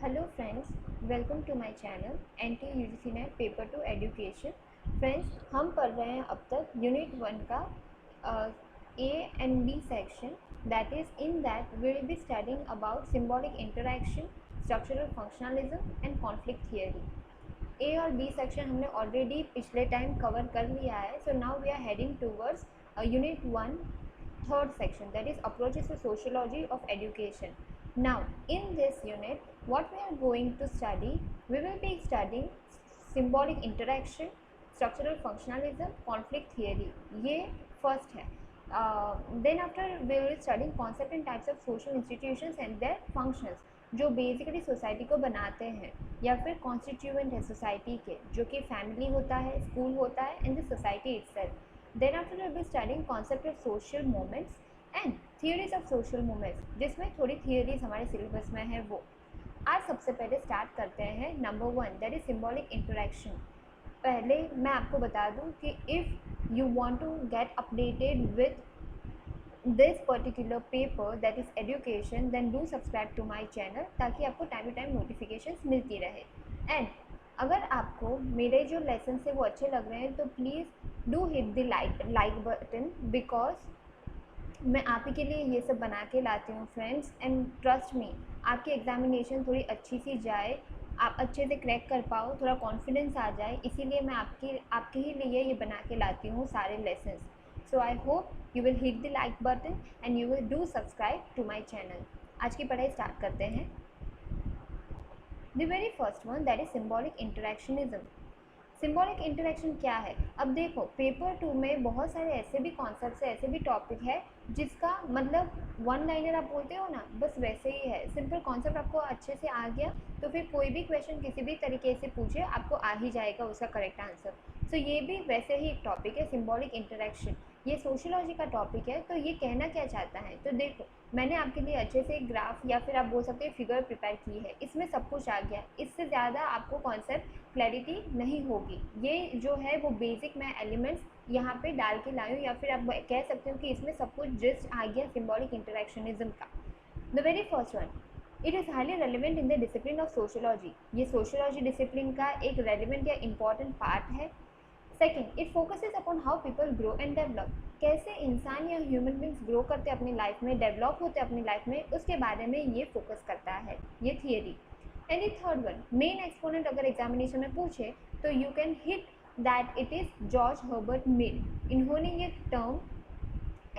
Hello friends, welcome to my channel NTU UGC NET paper two education. Friends, हम पढ़ रहे हैं अब तक यूनिट 1 का A and B section. That is in that we will be studying about symbolic interaction, structural functionalism and conflict theory. A और B section हमने already पिछले टाइम कवर कर लिया है। So now we are heading towards unit 1 third section, that is approaches to sociology of education. Now in this unit what we are going to study, we will be studying symbolic interaction, structural functionalism, conflict theory. ये first है. Then after we will studying concept and types of social institutions and their functions, जो basically society को बनाते हैं या फिर constituent है society के, जो कि फैमिली होता है, स्कूल होता है and the society itself. Then after we'll be studying concept of social movements and theories of social movements, जिसमें थोड़ी theories हमारे सिलेबस में है वो. आज सबसे पहले स्टार्ट करते हैं number 1, that is symbolic interaction. पहले मैं आपको बता दूं कि if you want to get updated with this particular paper that is education, then do subscribe to my channel, ताकि आपको टाइम टू टाइम नोटिफिकेशंस मिलती रहे. एंड अगर आपको मेरे जो लेसन है वो अच्छे लग रहे हैं तो please do hit the like button, because मैं आप ही के लिए ये सब बना के लाती हूँ फ्रेंड्स. एंड ट्रस्ट मी, आपकी एग्जामिनेशन थोड़ी अच्छी सी जाए, आप अच्छे से क्रैक कर पाओ, थोड़ा कॉन्फिडेंस आ जाए, इसीलिए मैं आपके ही लिए ये बना के लाती हूँ सारे lessons. So I hope you will hit the like button and you will do subscribe to my channel. आज की पढ़ाई स्टार्ट करते हैं. The very first one, that is symbolic interactionism. Symbolic interaction क्या है? अब देखो, पेपर 2 में बहुत सारे ऐसे भी कॉन्सेप्ट है, ऐसे भी टॉपिक है जिसका मतलब वन लाइनर आप बोलते हो ना, बस वैसे ही है. सिंपल कॉन्सेप्ट आपको अच्छे से आ गया तो फिर कोई भी क्वेश्चन किसी भी तरीके से पूछे आपको आ ही जाएगा उसका करेक्ट आंसर. सो ये भी वैसे ही एक टॉपिक है, सिम्बॉलिक इंटरेक्शन. ये सोशियोलॉजी का टॉपिक है. तो ये कहना क्या चाहता है, तो देखो मैंने आपके लिए अच्छे से एक ग्राफ या फिर आप बोल सकते हैं फिगर प्रिपेयर की है. इसमें सब कुछ आ गया. इससे ज़्यादा आपको कॉन्सेप्ट क्लैरिटी नहीं होगी. ये जो है वो बेसिक मैं एलिमेंट्स यहाँ पे डाल के लाई हूँ, या फिर आप कह सकते हो कि इसमें सब कुछ जिस्ट आ गया सिम्बॉलिक इंटरेक्शनिज्म का. The very first one, it is highly relevant in the discipline of sociology. ये सोशियोलॉजी डिसिप्लिन का एक रेलिवेंट या इंपॉर्टेंट पार्ट है. Second, it focuses upon how people grow and develop. कैसे इंसान या ह्यूमन बींग्स ग्रो करते अपनी लाइफ में, डेवलप होते अपनी लाइफ में, उसके बारे में ये फोकस करता है, ये theory. And the third one, main exponent अगर एग्जामिनेशन में पूछे तो you can hit that it is George Herbert Mill. इन्होंने ये टर्म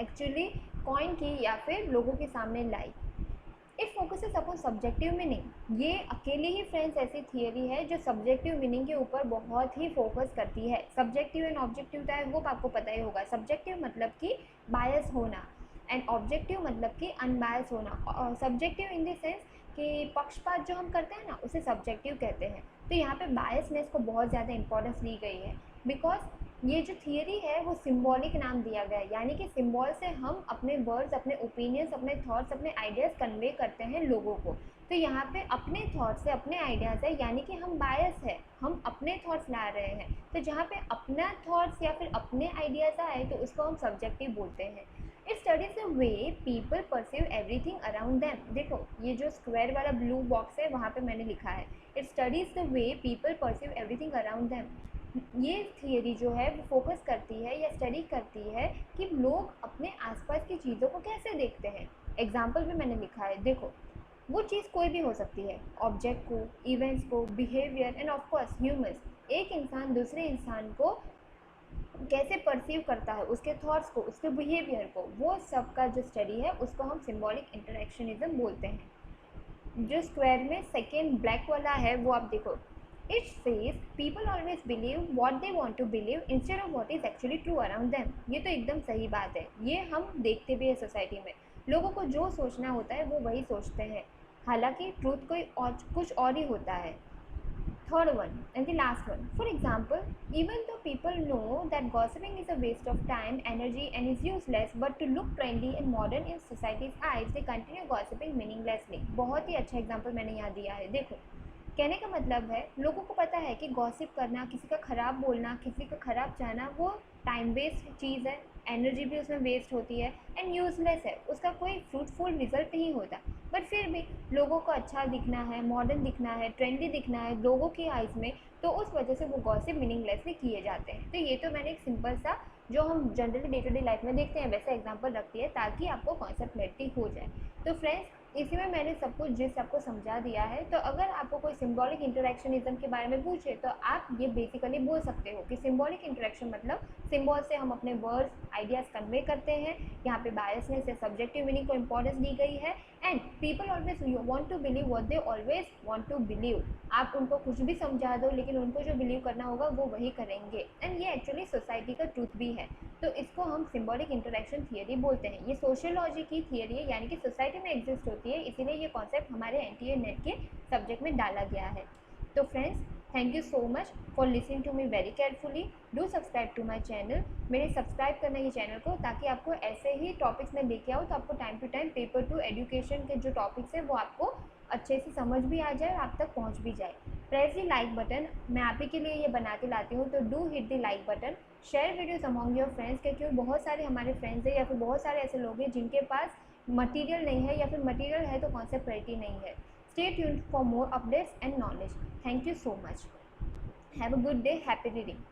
एक्चुअली कॉइन की या फिर लोगों के सामने लाई. It focuses upon subjective meaning. ये अकेले ही फ्रेंड्स ऐसी थियरी है जो सब्जेक्टिव मीनिंग के ऊपर बहुत ही फोकस करती है. सब्जेक्टिव एंड ऑब्जेक्टिव का वो आपको पता ही होगा. सब्जेक्टिव मतलब कि बायस होना एंड ऑब्जेक्टिव मतलब कि अनबायस होना. सब्जेक्टिव इन द सेंस कि पक्षपात जो हम करते हैं ना, उसे सब्जेक्टिव कहते हैं. तो यहाँ पे बायसनेस को बहुत ज़्यादा इंपॉर्टेंस दी गई है, बिकॉज ये जो थियरी है वो सिम्बॉलिक नाम दिया गया है. यानी कि सिम्बॉल से हम अपने वर्ड्स, अपने ओपिनियंस, अपने थॉट्स, अपने आइडियाज़ कन्वे करते हैं लोगों को. तो यहाँ पे अपने थॉट्स है, अपने आइडियाज़ है, यानी कि हम बायस है, हम अपने थॉट्स ला रहे हैं. तो जहाँ पे अपना थॉट्स या फिर अपने आइडियाज़ आए तो उसको हम सब्जेक्टिव बोलते हैं. It studies the way people perceive everything around them. देखो ये जो स्क्वायर वाला ब्लू बॉक्स है वहाँ पे मैंने लिखा है, it studies the way people perceive everything around them. ये थियरी जो है वो फोकस करती है या स्टडी करती है कि लोग अपने आसपास की चीज़ों को कैसे देखते हैं. एग्जाम्पल भी मैंने लिखा है. देखो वो चीज़ कोई भी हो सकती है, ऑब्जेक्ट को, इवेंट्स को, behaviour end of course humans. एक इंसान दूसरे इंसान को कैसे परसीव करता है, उसके थॉट्स को, उसके बिहेवियर को, वो सब का जो स्टडी है उसको हम सिम्बॉलिक इंटरेक्शनिज्म बोलते हैं. जो स्क्वायर में सेकेंड ब्लैक वाला है वो आप देखो, it says people always believe what they want to believe instead of what is actually true around them. ये तो एकदम सही बात है. ये हम देखते भी है सोसाइटी में. लोगों को जो सोचना होता है वो वही सोचते हैं, हालांकि ट्रूथ कोई और कुछ और ही होता है. Third one and the last one. For example, even though people know that gossiping is a waste of time, energy and is useless, but to look trendy and modern in society's eyes, they continue gossiping meaninglessly. बहुत ही अच्छा example मैंने यहाँ दिया है. देखो कहने का मतलब है, लोगों को पता है कि गॉसिप करना, किसी का ख़राब बोलना, किसी का ख़राब चाहना वो टाइम वेस्ट चीज़ है, एनर्जी भी उसमें वेस्ट होती है एंड यूजलेस है, उसका कोई फ्रूटफुल रिजल्ट नहीं होता। बट फिर भी लोगों को अच्छा दिखना है, मॉडर्न दिखना है, ट्रेंडी दिखना है लोगों की आइज़ में, तो उस वजह से वो गॉसिप मीनिंगलेसली किए जाते हैं। तो ये तो मैंने एक सिंपल सा जो हम generally day to day life में देखते हैं वैसा एग्जांपल रखती है ताकि आपको कॉन्सेप्ट क्लैरिटी हो जाए। तो फ्रेंड्स, इसी में मैंने सब कुछ जिस आपको समझा दिया है। तो अगर आपको कोई सिंबॉलिक इंटरेक्शनिज्म के बारे में पूछे तो आप ये बेसिकली बोल सकते हो कि सिंबॉलिक इंटरेक्शन मतलब सिंबल से हम अपने वर्ड्स आइडियाज़ कन्वे करते हैं। यहाँ पे बायसनेस से सब्जेक्टिव मीनिंग को इंपॉर्टेंस दी गई है and people always want to believe what they always want to believe. आप उनको कुछ भी समझा दो लेकिन उनको जो बिलीव करना होगा वो वही करेंगे एंड ये एक्चुअली सोसाइटी का ट्रूथ भी है। तो इसको हम सिंबॉलिक इंटरेक्शन थियरी बोलते हैं। ये सोशियोलॉजी की थियरी है, यानी कि सोसाइटी में एग्जिस्ट होती है, इसीलिए ये कॉन्सेप्ट हमारे एनटीए नेट के सब्जेक्ट में डाला गया है। तो friends, thank you so much for listening to me very carefully. Do subscribe to my channel. मेरे सब्सक्राइब करना ये चैनल को ताकि आपको ऐसे ही टॉपिक्स में लेके आओ तो आपको time to time paper two education के जो टॉपिक्स हैं वो आपको अच्छे से समझ भी आ जाए और आप तक पहुंच भी जाए। प्रेस दी लाइक बटन, मैं आप ही के लिए ये बनाते लाती हूँ, तो do hit the like button. Share videos among your friends, क्योंकि बहुत सारे हमारे फ्रेंड्स हैं या फिर बहुत सारे ऐसे लोग हैं जिनके पास मटेरियल नहीं है या फिर मटेरियल है तो कॉन्सेप्ट क्लैरिटी नहीं है। Stay tuned for more updates and knowledge. Thank you so much. Have a good day. Happy reading.